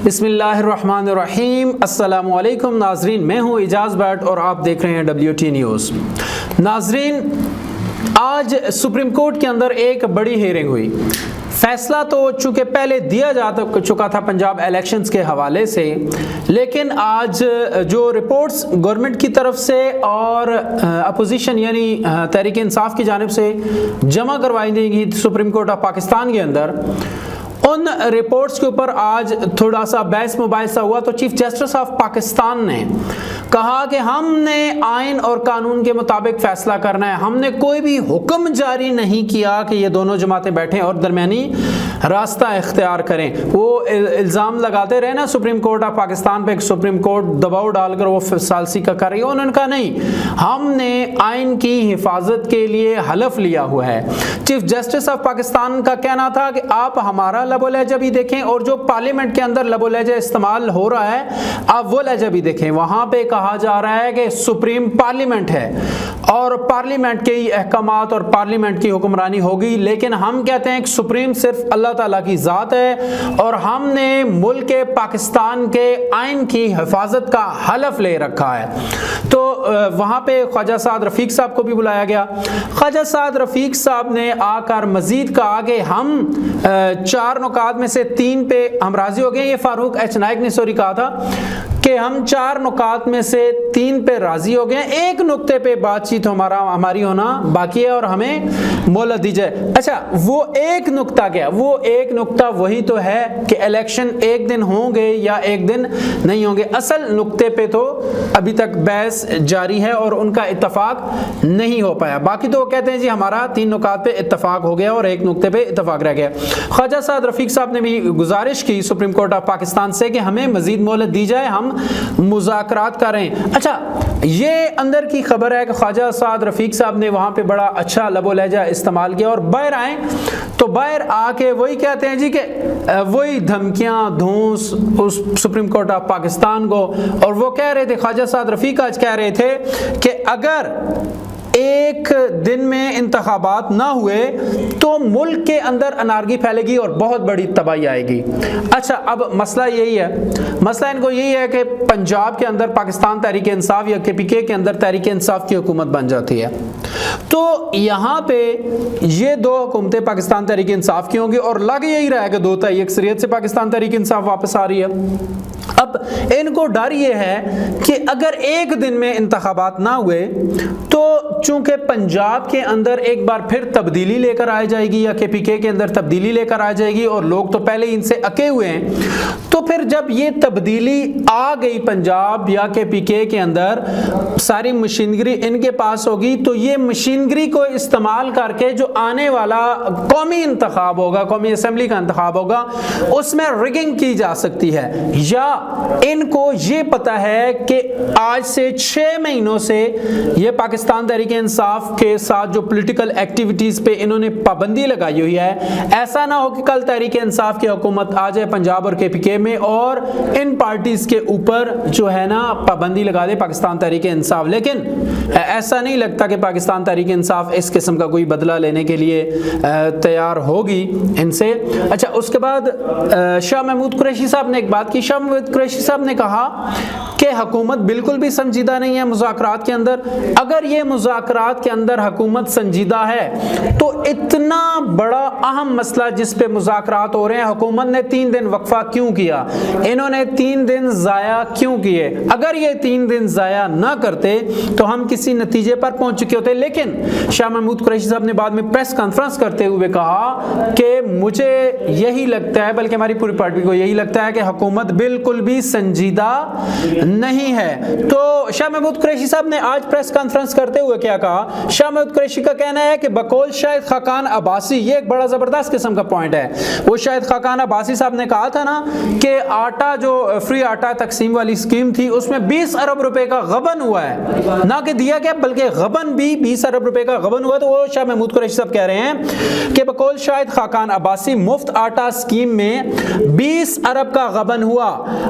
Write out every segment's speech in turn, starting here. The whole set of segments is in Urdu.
بسم اللہ الرحمن الرحیم۔ السلام علیکم ناظرین، میں ہوں اعجاز بٹ اور آپ دیکھ رہے ہیں WT نیوز۔ ناظرین، آج سپریم کورٹ کے اندر ایک بڑی ہیئرنگ ہوئی۔ فیصلہ تو چونکہ پہلے دیا جا چکا تھا پنجاب الیکشنز کے حوالے سے، لیکن آج جو رپورٹس گورنمنٹ کی طرف سے اور اپوزیشن یعنی تحریک انصاف کی جانب سے جمع کروائی گئی سپریم کورٹ آف پاکستان کے اندر، ان رپورٹس کے اوپر آج تھوڑا سا بحث مباحثہ ہوا۔ تو چیف جسٹس آف پاکستان نے کہا کہ ہم نے آئین اور قانون کے مطابق فیصلہ کرنا ہے، ہم نے کوئی بھی حکم جاری نہیں کیا کہ یہ دونوں جماعتیں بیٹھیں اور درمیانی راستہ اختیار کریں۔ وہ الزام لگاتے رہے نا سپریم کورٹ آف پاکستان پہ، سپریم کورٹ دباؤ ڈال کر وہ ثالثی کا کر رہی ہے۔ انہوں نے کہا نہیں، ہم نے آئین کی حفاظت کے لیے حلف لیا ہوا ہے۔ چیف جسٹس آف پاکستان کا کہنا تھا کہ آپ ہمارا لب و لہجہ بھی دیکھیں اور جو پارلیمنٹ کے اندر لب و لہجہ استعمال ہو رہا ہے آپ وہ لہجہ بھی دیکھیں۔ وہاں پہ کہا جا رہا ہے کہ سپریم پارلیمنٹ ہے اور پارلیمنٹ کے احکامات اور پارلیمنٹ کی حکمرانی ہوگی، لیکن ہم کہتے ہیں کہ سپریم صرف اللہ تعالیٰ کی ذات ہے اور ہم نے ملک پاکستان کے آئین کی حفاظت کا حلف لے رکھا ہے۔ تو وہاں پہ خواجہ سعد رفیق صاحب کو بھی بلایا گیا۔ خواجہ سعد رفیق صاحب نے آ کر مزید کہا کہ ہم 4 نکات میں سے 3 پہ ہم راضی ہو گئے۔ یہ فاروق ایچ نائک نے کہا تھا کہ ہم 4 نکات میں سے 3 پہ راضی ہو گئے، ایک نقطے پہ بات چیت ہماری ہونا باقی ہے اور ہمیں مہلت دی جائے۔ اچھا، وہ ایک نقطہ کیا؟ وہ ایک نقطہ وہی تو ہے کہ الیکشن ایک دن ہوں گے یا ایک دن نہیں ہوں گے۔ اصل نقطے پہ تو ابھی تک بحث جاری ہے اور ان کا اتفاق نہیں ہو پایا۔ باقی تو وہ کہتے ہیں جی ہمارا 3 نکات پہ اتفاق ہو گیا اور ایک نقطے پہ اتفاق رہ گیا۔ خواجہ سعد رفیق صاحب نے بھی گزارش کی سپریم کورٹ آف پاکستان سے کہ ہمیں مزید مہلت دی جائے، ہم مذاکرات کریں۔ اچھا، یہ اندر کی خبر ہے کہ خواجہ سعد رفیق صاحب نے وہاں پہ بڑا اچھا لب و لہجہ استعمال کیا اور باہر آئیں تو باہر آ کے وہی کہتے ہیں جی کہ وہی دھمکیاں دھونس اس سپریم کورٹ آف پاکستان کو، اور وہ کہہ رہے تھے، خواجہ سعد رفیق آج کہہ رہے تھے کہ اگر ایک دن میں انتخابات نہ ہوئے تو ملک کے اندر انارکی پھیلے گی اور بہت بڑی تباہی آئے گی۔ اچھا، اب مسئلہ یہی ہے، مسئلہ ان کو یہی ہے کہ پنجاب کے اندر پاکستان تحریک انصاف یا KPK کے اندر تحریک انصاف کی حکومت بن جاتی ہے تو یہاں پہ یہ 2 حکومتیں پاکستان تحریک انصاف کی ہوں گی اور لگ یہی رہا ہے کہ 2/3 اکثریت سے پاکستان تحریک انصاف واپس آ رہی ہے۔ اب ان کو ڈر یہ ہے کہ اگر ایک دن میں انتخابات نہ ہوئے تو چونکہ پنجاب کے اندر ایک بار پھر تبدیلی لے کر آ جائے گی یا KPK کے اندر تبدیلی لے کر آ جائے گی اور لوگ تو پہلے ان سے اکے ہوئے ہیں، تو پھر جب یہ تبدیلی آ گئی پنجاب یا KPK کے اندر، ساری مشینگری ان کے پاس ہوگی تو یہ مشینگری کو استعمال کر کے جو آنے والا قومی انتخاب ہوگا، قومی اسمبلی کا انتخاب ہوگا، اس میں ریگنگ کی جا سکتی ہے۔ یا ان کو یہ پتا ہے کہ آج سے 6 مہینوں سے یہ پاکستان تحریک انصاف کے ساتھ جو پولیٹیکل ایکٹیویٹیز پہ انہوں نے پابندی لگائی ہوئی ہے، ایسا نہ ہو کہ کل تحریک انصاف کی حکومت آ جائے پنجاب اور KPK میں اور ان پارٹیز کے اوپر جو ہے نا پابندی لگا دے پاکستان تحریک انصاف۔ لیکن ایسا نہیں لگتا کہ پاکستان تحریک انصاف اس قسم کا کوئی بدلہ لینے کے لیے تیار ہوگی ان سے۔ اچھا، اس کے بعد شاہ محمود قریشی صاحب نے ایک بات کی۔ شاہ محمود قریشی صاحب نے کہا کہ حکومت بالکل بھی سنجیدہ نہیں ہے مذاکرات کے اندر۔ اگر یہ مذاکرات کے اندر حکومت سنجیدہ ہے تو اتنا بڑا اہم مسئلہ جس پہ مذاکرات ہو رہے ہیں، حکومت نے 3 دن وقفہ کیوں کیا؟ انہوں نے 3 دن ضائع کیوں کیے؟ اگر یہ 3 دن ضائع نہ کرتے تو ہم کسی نتیجے پر پہنچ چکے ہوتے۔ لیکن شاہ محمود قریشی صاحب نے بعد میں پریس کانفرنس کرتے ہوئے کہا کہ مجھے یہی لگتا ہے، بلکہ ہماری پوری پارٹی کو یہی لگتا ہے کہ حکومت بالکل بھی سنجیدہ نہیں ہے۔ تو شاہ محمود قریشی صاحب نے آج پریس کانفرنس کرتے ہوئے کیا کہا؟ شاہ محمود قریشی کا کہنا ہے کہ بقول شاہد خاقان عباسی، یہ ایک بڑا زبردست قسم کا پوائنٹ ہے، وہ شاہد خاقان عباسی صاحب نے کہا تھا نا کہ آٹا جو فری آٹا تقسیم والی اسکیم تھی اس میں 20 ارب روپے کا غبن ہوا ہے، نہ کہ دیا گیا بلکہ غبن بھی 20 ارب روپے کا غبن ہوا۔ تو وہ شاہ محمود قریشی صاحب کہہ رہے ہیں کہ بقول شاہد خاقان عباسی مفت آٹا اسکیم میں 20 ارب کا غبن ہوا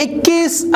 21